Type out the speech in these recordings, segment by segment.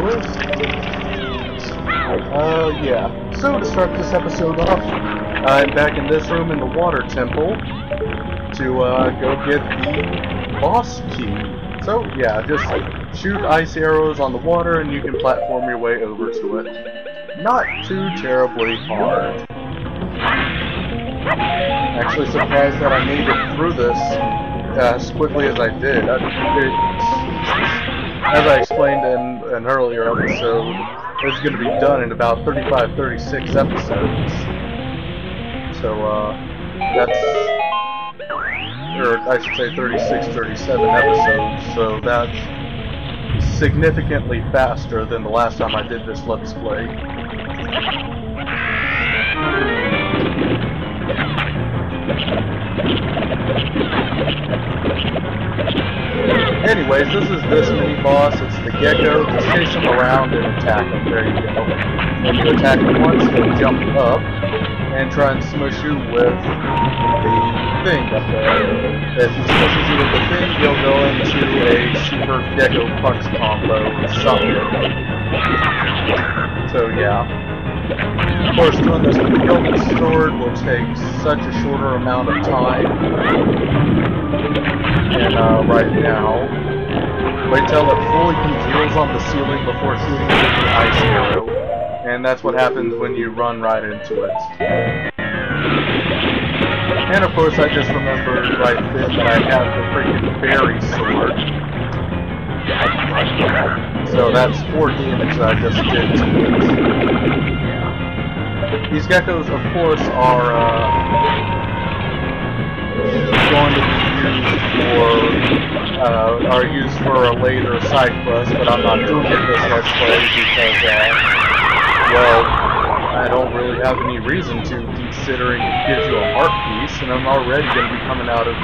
boys. Yeah. So to start this episode off, I'm back in this room in the water temple to go get the boss key. So yeah, just shoot ice arrows on the water and you can platform your way over to it. Not too terribly hard. Actually surprised that I made it through this as quickly as I did. As I explained in an earlier episode, it's going to be done in about 35-36 episodes. So, that's, or I should say 36-37 episodes, so that's significantly faster than the last time I did this Let's Play. Anyways, this is this mini-boss. It's the gecko. Just chase him around and attack him. There you go. When you attack him once, he'll jump up and try and smush you with the thing up there. If he smushes you with the thing, he'll go into a super gecko punch combo or something. So yeah. Of course, doing this with the Gilman sword will take such a shorter amount of time. And right now, wait till it fully congeals on the ceiling before shooting it with the ice arrow. And that's what happens when you run right into it. And of course, I just remembered right then that I have the freaking berry sword. So that's 4 damage that I just did to it. These geckos, of course, are going to be used for a later side quest, but I'm not doing it this Let's Play because, well, I don't really have any reason to, considering it gives you a heart piece, and I'm already going to be coming out of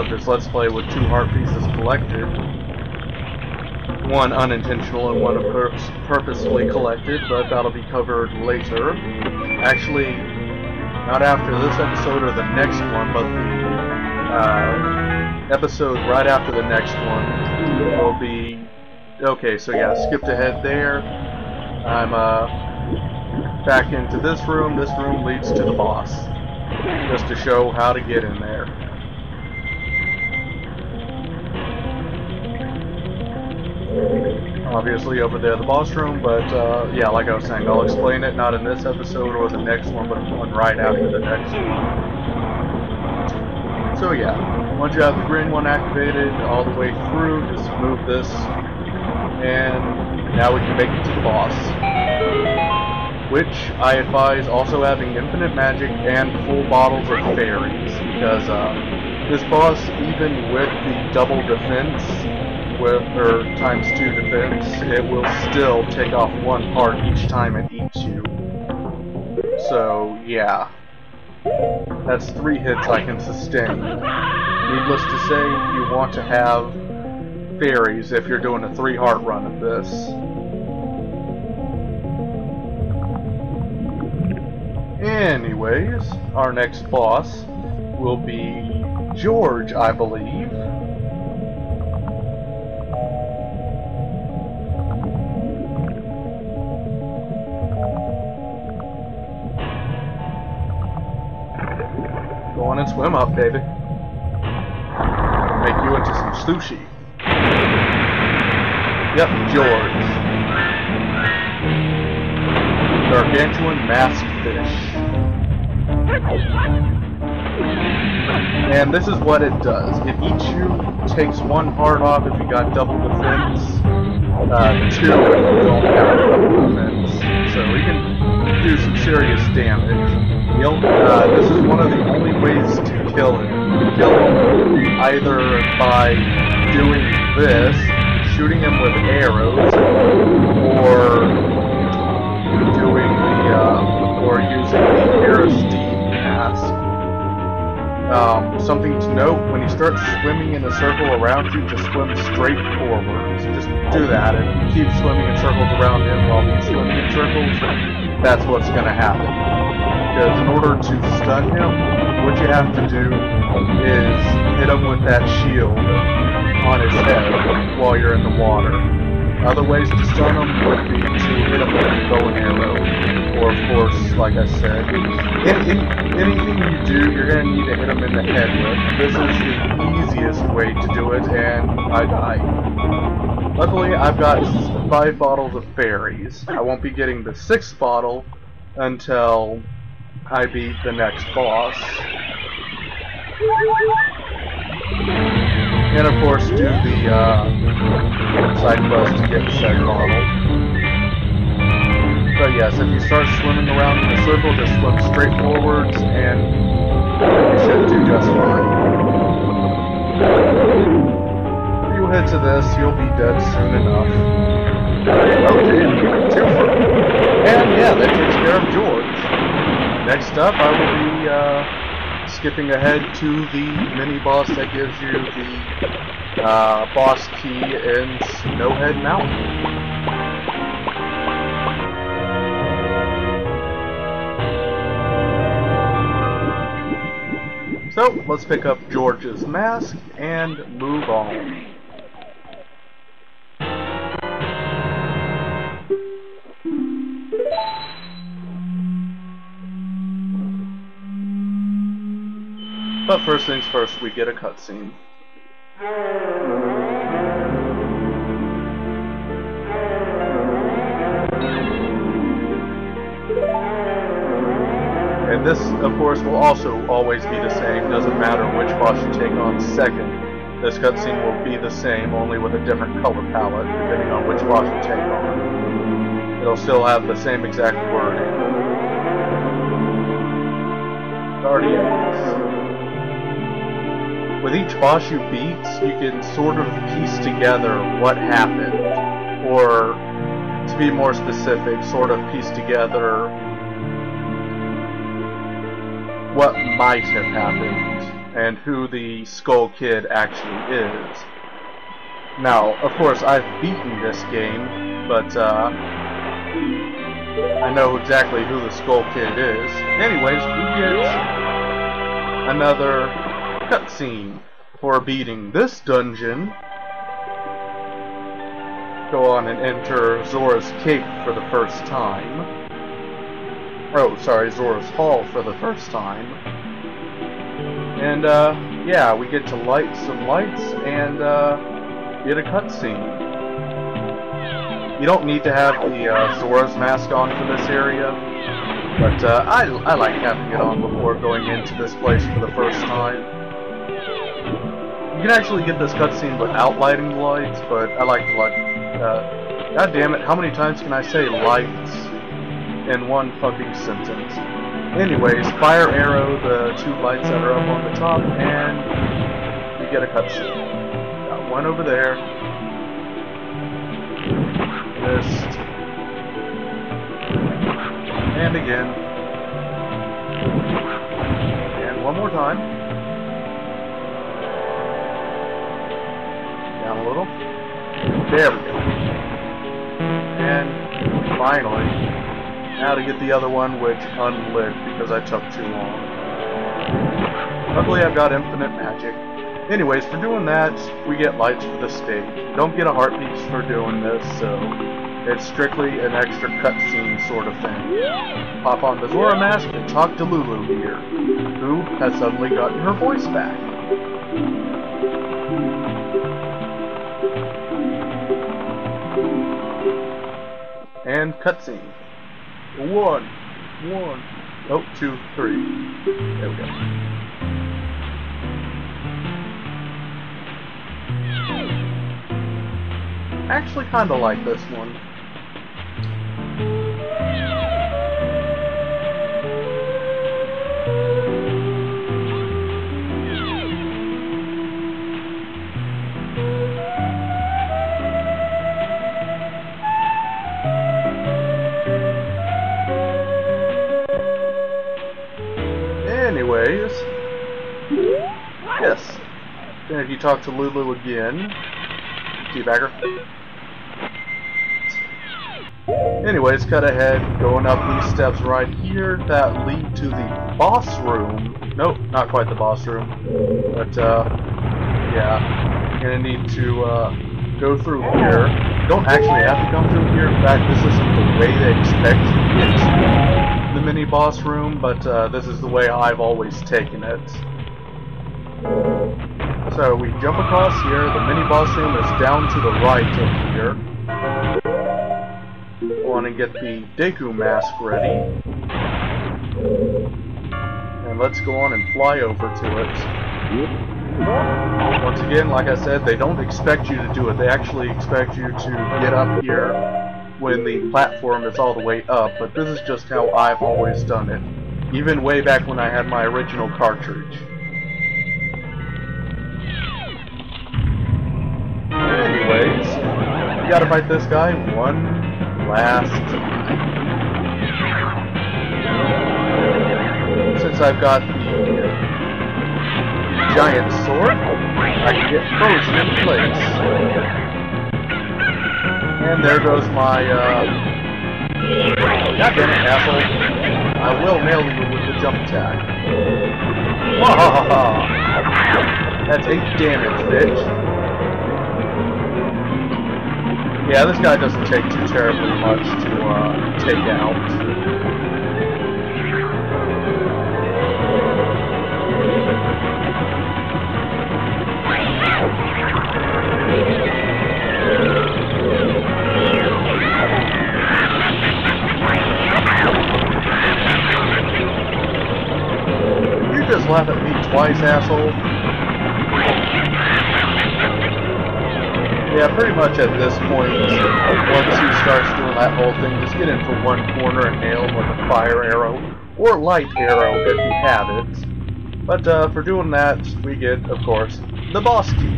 this Let's Play with 2 heart pieces collected. One unintentional and one purposefully collected, but that'll be covered later. Actually, not after this episode or the next one, but the episode right after the next one will be... Okay, so yeah, skipped ahead there. I'm back into this room. This room leads to the boss, just to show how to get in there. Obviously over there the boss room, but yeah, like I was saying, I'll explain it not in this episode or the next one, but one right after the next one. So yeah, once you have the green one activated all the way through, just move this, and now we can make it to the boss. Which I advise also having infinite magic and full bottles of fairies, because this boss, even with the double defense, or times 2 defense, it will still take off 1 heart each time it eats you. So, yeah. That's 3 hits I can sustain. Needless to say, you want to have fairies if you're doing a 3 heart run of this. Anyways, our next boss will be George, I believe. Go on and swim up, baby. Make you into some sushi. Yep, George. Gargantuan masked fish. And this is what it does. It eats you, takes 1 heart off if you got double defense, 2 if you don't have double defense. So we can do some serious damage. This is one of the only ways to kill him. Kill him either by doing this, shooting him with arrows, or doing or using the Aristide mask. Something to note, when you start swimming in a circle around you, just swim straight forwards. Just do that and keep swimming in circles around him while he's swimming in circles. That's what's going to happen. Because in order to stun him, what you have to do is hit him with that shield on his head while you're in the water. Other ways to stun them would be to hit them with a bow and arrow. Or, of course, like I said, anything you do, you're going to need to hit them in the head with. This is the easiest way to do it, and I die. Luckily, I've got 5 bottles of fairies. I won't be getting the 6th bottle until I beat the next boss. And of course do the side quest to get said bottle. But yes, if you start swimming around in a circle, just swim straight forwards and you should do just fine. If you head to this, you'll be dead soon enough. Oh damn, 2 for me. And yeah, that takes care of George. Next up, I will be skipping ahead to the mini-boss that gives you the boss key in Snowhead Mountain. So, let's pick up George's mask and move on. But first things first, we get a cutscene. And this, of course, will also always be the same. Doesn't matter which boss you take on second. This cutscene will be the same, only with a different color palette, depending on which boss you take on. It'll still have the same exact wording. Guardians. With each boss you beat, you can sort of piece together what happened, or, to be more specific, sort of piece together what might have happened, and who the Skull Kid actually is. Now, of course, I've beaten this game, but I know exactly who the Skull Kid is. Anyways, we get another cutscene for beating this dungeon. Go on and enter Zora's Cape for the first time. Oh, sorry, Zora's Hall for the first time. And, yeah, we get to light some lights and, get a cutscene. You don't need to have the, Zora's mask on for this area. But I like having it on before going into this place for the first time. You can actually get this cutscene without lighting the lights, but I like to light. God damn it! How many times can I say lights in one fucking sentence? Anyways, fire arrow the 2 lights that are up on the top, and you get a cutscene. Got one over there. Missed. And again. And one more time. Down a little. There we go. And finally, now to get the other one, which unlit because I took too long. Luckily I've got infinite magic. Anyways, for doing that, we get lights for the stage. You don't get a heartbeat for doing this, so it's strictly an extra cutscene sort of thing. Pop on the Zora mask and talk to Lulu here, who has suddenly gotten her voice back. And cutscene. 1, 1, oh, 2, 3. There we go. I actually kinda like this one. Anyways, yes. Then if you talk to Lulu again, teabagger. Anyways, cut ahead, going up these steps right here that lead to the boss room. Nope, not quite the boss room. But, yeah, you're gonna need to, go through here. don't actually have to come through here. In fact, this isn't the way they expect you to get to the mini-boss room, but this is the way I've always taken it. So we jump across here. The mini-boss room is down to the right of here. I want to get the Deku mask ready. And let's go on and fly over to it. Once again, like I said, they don't expect you to do it. They actually expect you to get up here when the platform is all the way up, but this is just how I've always done it. Even way back when I had my original cartridge. Anyways, we gotta fight this guy one last time. Since I've got the giant sword, I can get frozen in place. And there goes my, God damn it, asshole. I will nail you with the jump attack. Wahahaha! That's 8 damage, bitch. Yeah, this guy doesn't take too terribly much to take out. You just laugh at me twice, asshole. Yeah, pretty much at this point, once he starts doing that whole thing, just get into one corner and nail him with a fire arrow, or light arrow if you have it. But for doing that, we get, of course, the boss key.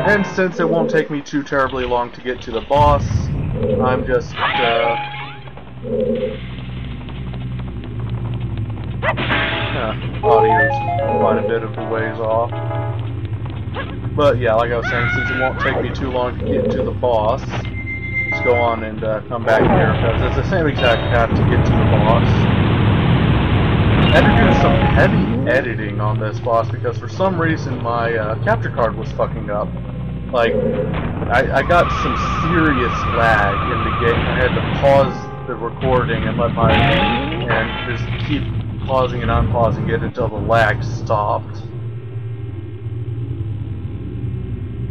And since it won't take me too terribly long to get to the boss, I'm just, audio's quite a bit of the ways off. But yeah, like I was saying, since it won't take me too long to get to the boss, let's go on and come back here, because it's the same exact path to get to the boss. I had to do some heavy editing on this boss because for some reason my capture card was fucking up. Like, I got some serious lag in the game. I had to pause the recording and and just keep pausing and unpausing it until the lag stopped.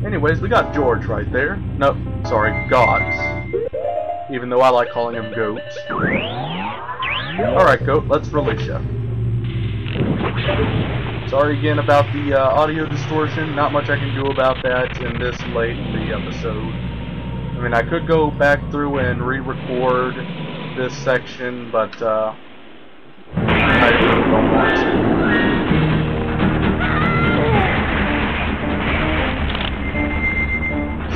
Anyways, we got George right there. No, sorry, Gods. Even though I like calling him Goats. Alright, Goat, let's release you. Sorry again about the audio distortion. Not much I can do about that in this late in the episode. I mean, I could go back through and re-record this section, but I really don't want to.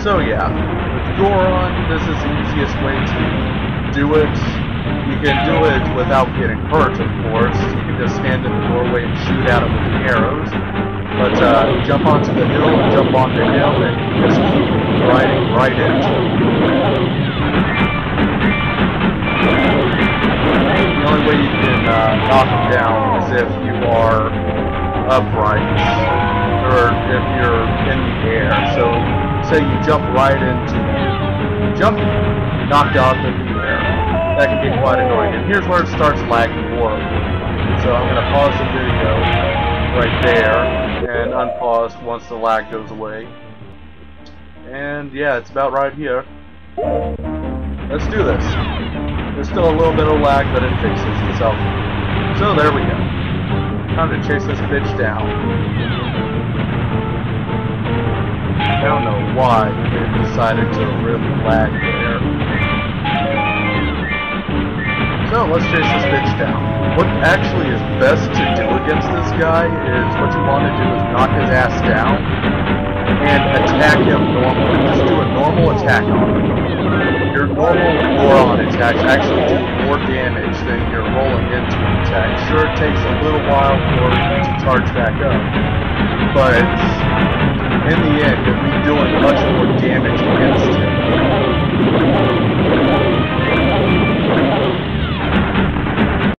So yeah, with Goron, this is the easiest way to do it. You can do it without getting hurt, of course. You can just stand in the doorway and shoot at him with the arrows. But jump onto the hill and jump onto him and just keep riding right into him. The only way you can knock him down is if you are upright, or if you're in the air. So, say you jump right into him. Jump, knocked out in the air. That can be quite annoying. And here's where it starts lagging horribly. So I'm going to pause the video right there and unpause once the lag goes away. And yeah, it's about right here. Let's do this. There's still a little bit of lag, but it fixes itself. So there we go. Time to chase this bitch down. I don't know why they decided to really lag there. So let's chase this bitch down. What actually is best to do against this guy is what you want to do is knock his ass down and attack him normally. Just do a normal attack on him. Your normal Goron attacks actually do more damage than your rolling into an attack. Sure, it takes a little while for you to charge back up, but in the end, you'll be doing much more damage against him.